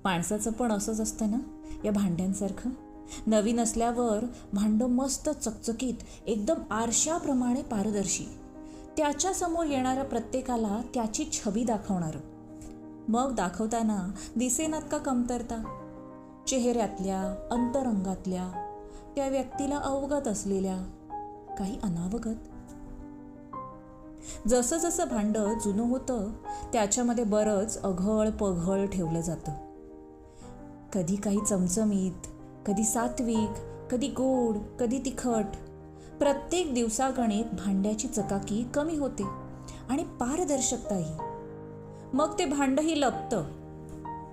माणसाचं पण असंच असतं ना, या भांड्यांसारखं. नवीन असल्यावर भांडं मस्त चकचकीत, एकदम आरशाप्रमाणे पारदर्शी, त्याच्यासमोर येणाऱ्या प्रत्येकाला त्याची छबी दाखवणारं. मग दाखवताना दिसेनात का कमतरता? चेहऱ्यातल्या, अंतरंगातल्या, त्या व्यक्तीला अवगत असलेल्या काही अनावगत. जसं जसं भांडं जुनं होतं त्याच्यामध्ये बरंच अघळ पघळ ठेवलं जातं. कधी काही चमचमीत, कधी सात्विक, कधी गोड, कधी तिखट. प्रत्येक दिवसागणिक भांड्याची चकाकी कमी होते आणि पारदर्शकताही. मग ते भांडंही लपतं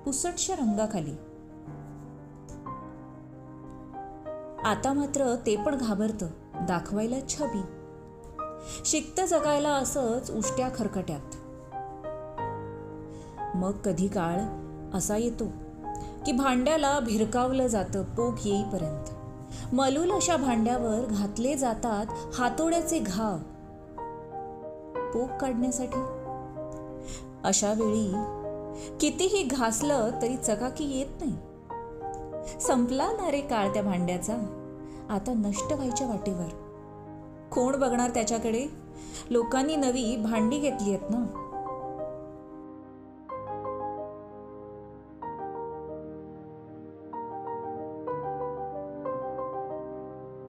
पुसटशा रंगाखाली. आता मात्र ते पण घाबरतं दाखवायला छबी. शिकतं जगायला असंच उष्ट्या खरकट्यात. मग कधी काळ असा येतो की भांड्याला भिरकावलं जातं पोक येईपर्यंत. मलूल अशा भांड्यावर घातले जातात हातोड्याचे घाव पोक काढण्यासाठी. अशा वेळी कितीही घासलं तरी चकाकी येत नाही. संपला ना रे काळ त्या भांड्याचा, आता नष्ट व्हायच्या वाटेवर. कोण बघणार त्याच्याकडे? लोकांनी नवी भांडी घेतली आहेत ना.